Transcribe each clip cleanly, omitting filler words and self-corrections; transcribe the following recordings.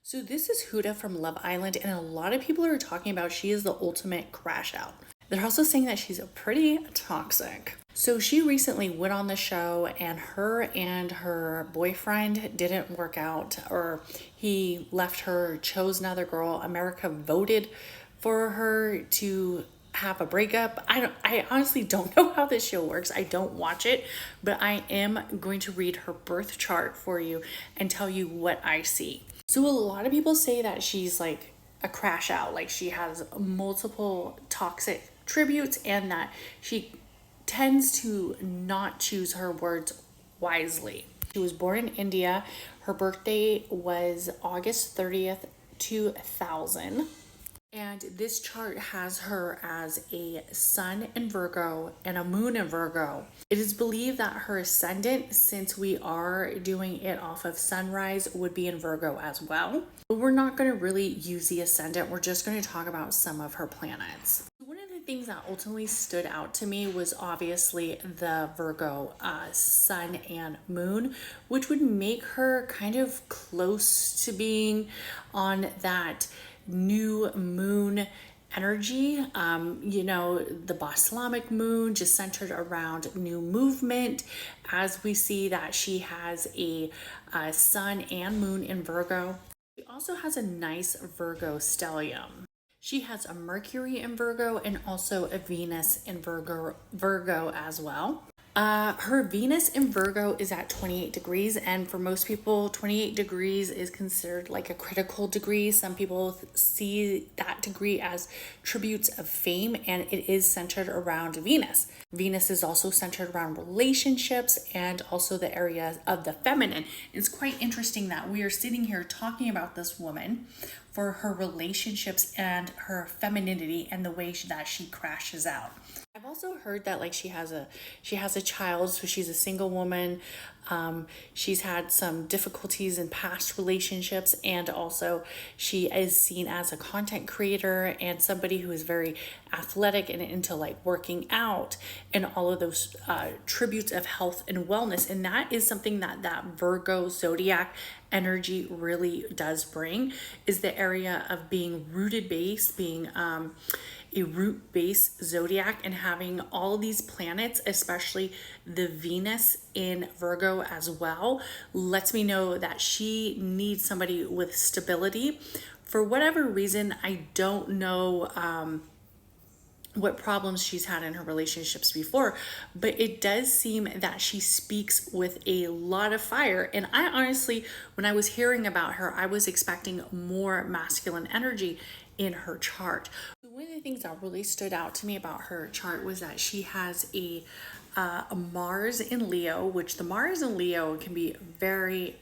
So this is Huda from Love Island, and a lot of people are talking about she is the ultimate crash out. They're also saying that she's pretty toxic. So she recently went on the show, and her boyfriend didn't work out, or he left her, chose another girl. America voted for her to have a breakup. I honestly don't know how this show works. I don't watch it, but I am going to read her birth chart for you and tell you what I see. So a lot of people say that she's like a crash out, like she has multiple toxic tributes and that she tends to not choose her words wisely. She was born in India. Her birthday was August 30th, 2000. And this chart has her as a sun in Virgo and a moon in Virgo. It is believed that her ascendant, since we are doing it off of sunrise, would be in Virgo as well. But we're not going to really use the ascendant. We're just going to talk about some of her planets. One of the things that ultimately stood out to me was obviously the Virgo sun and moon, which would make her kind of close to being on that new moon energy. The Baslamic moon, just centered around new movement, as we see that she has a sun and moon in Virgo. She also has a nice Virgo stellium. She has a Mercury in Virgo and also a Venus in Virgo as well. Her Venus in Virgo is at 28 degrees, and for most people, 28 degrees is considered like a critical degree. Some people see that degree as tributes of fame, and it is centered around Venus. Venus is also centered around relationships and also the area of the feminine. It's quite interesting that we are sitting here talking about this woman for her relationships and her femininity and the way that she crashes out. I've also heard that like she has a child, so she's a single woman. She's had some difficulties in past relationships, and also she is seen as a content creator and somebody who is very athletic and into like working out and all of those tributes of health and wellness. And that is something that Virgo zodiac energy really does bring, is the area of being rooted base, being a root base zodiac, and having all these planets, especially the Venus in Virgo as well, lets me know that she needs somebody with stability. For whatever reason, I don't know what problems she's had in her relationships before, but it does seem that she speaks with a lot of fire. And I honestly, when I was hearing about her, I was expecting more masculine energy in her chart. One of the things that really stood out to me about her chart was that she has a Mars in Leo, which the Mars in Leo can be very,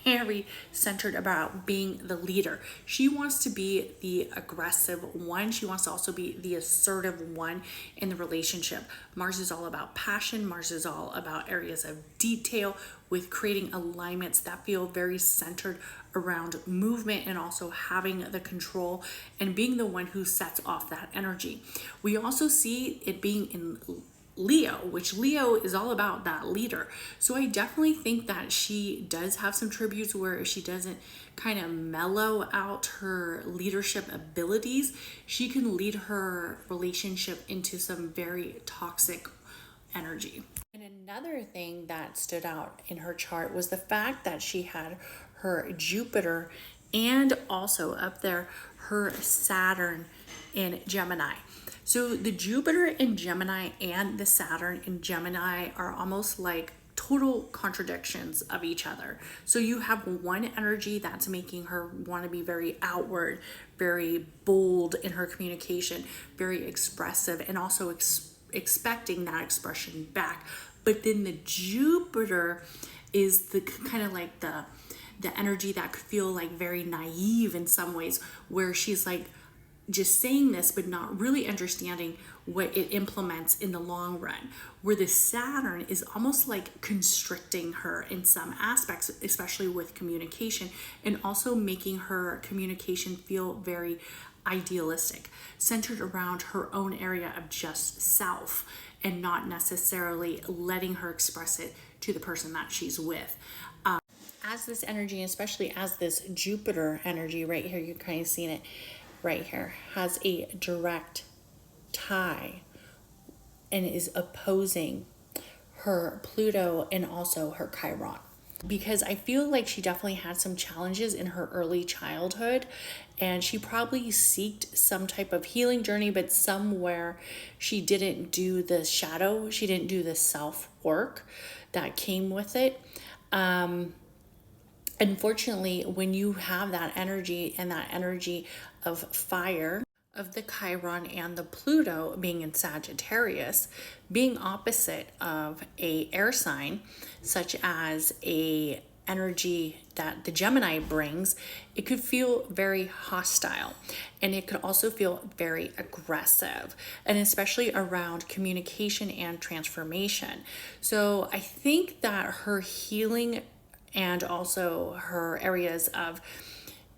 very centered about being the leader. She wants to be the aggressive one. She wants to also be the assertive one in the relationship. Mars is all about passion. Mars is all about areas of detail, with creating alignments that feel very centered around movement and also having the control and being the one who sets off that energy. We also see it being in Leo, which Leo is all about that leader. So I definitely think that she does have some tributes where if she doesn't kind of mellow out her leadership abilities, she can lead her relationship into some very toxic energy. And another thing that stood out in her chart was the fact that she had her Jupiter and also up there her Saturn in Gemini. So the Jupiter in Gemini and the Saturn in Gemini are almost like total contradictions of each other. So you have one energy that's making her want to be very outward, very bold in her communication, very expressive, and also expecting that expression back. But then the Jupiter is the kind of like the energy that could feel like very naive in some ways, where she's like just saying this but not really understanding what it implements in the long run, where the Saturn is almost like constricting her in some aspects, especially with communication, and also making her communication feel very idealistic, centered around her own area of just self and not necessarily letting her express it to the person that she's with. as this energy, especially as this Jupiter energy right here, you're kind of seeing it right here, has a direct tie and is opposing her Pluto and also her Chiron. Because I feel like she definitely had some challenges in her early childhood, and she probably sought some type of healing journey, but somewhere she didn't do the shadow, she didn't do the self work that came with it. Unfortunately, when you have that energy and that energy of fire, of the Chiron and the Pluto being in Sagittarius, being opposite of a air sign, such as a energy that the Gemini brings, it could feel very hostile, and it could also feel very aggressive, and especially around communication and transformation. So I think that her healing and also her areas of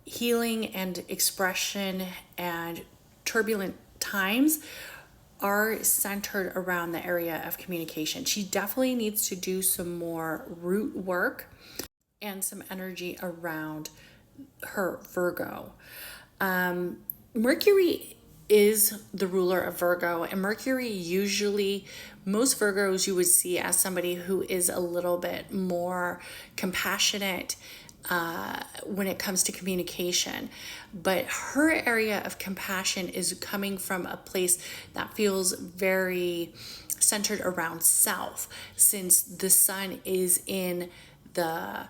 healing and expression and turbulent times are centered around the area of communication. She definitely needs to do some more root work and some energy around her Virgo. Mercury is the ruler of Virgo, and Mercury usually, most Virgos you would see as somebody who is a little bit more compassionate when it comes to communication. But her area of compassion is coming from a place that feels very centered around self, since the sun is in the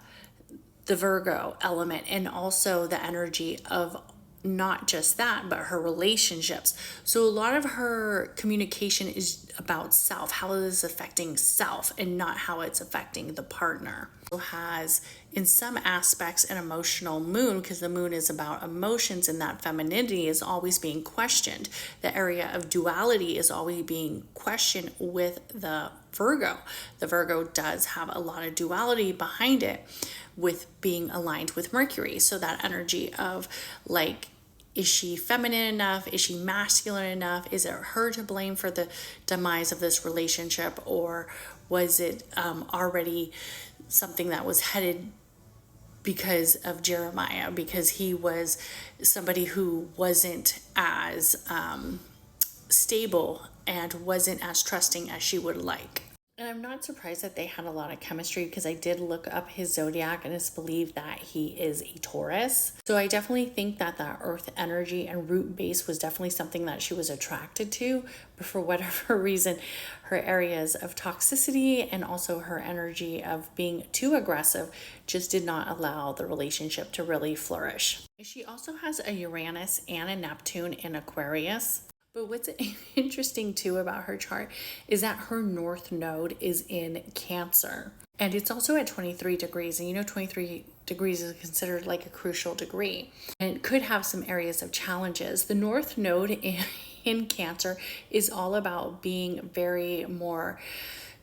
Virgo element, and also the energy of not just that, but her relationships. So a lot of her communication is about self, how it is affecting self and not how it's affecting the partner. It has, in some aspects, an emotional moon, because the moon is about emotions, and that femininity is always being questioned. The area of duality is always being questioned with the Virgo. The Virgo does have a lot of duality behind it with being aligned with Mercury. So that energy of like, is she feminine enough? Is she masculine enough? Is it her to blame for the demise of this relationship? Or was it already something that was headed because of Jeremiah? Because he was somebody who wasn't as stable and wasn't as trusting as she would like. And I'm not surprised that they had a lot of chemistry, because I did look up his zodiac and it's believed that he is a Taurus. So I definitely think that that earth energy and root base was definitely something that she was attracted to. But for whatever reason, her areas of toxicity and also her energy of being too aggressive just did not allow the relationship to really flourish. She also has a Uranus and a Neptune in Aquarius. But what's interesting too about her chart is that her north node is in Cancer, and it's also at 23 degrees. And 23 degrees is considered like a crucial degree, and it could have some areas of challenges. The north node in Cancer is all about being very more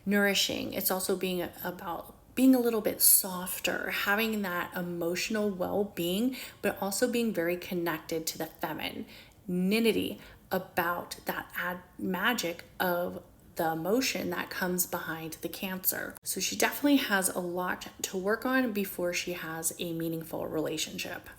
nourishing. It's also being about being a little bit softer, having that emotional well-being, but also being very connected to the femininity, about that magic of the emotion that comes behind the Cancer. So she definitely has a lot to work on before she has a meaningful relationship.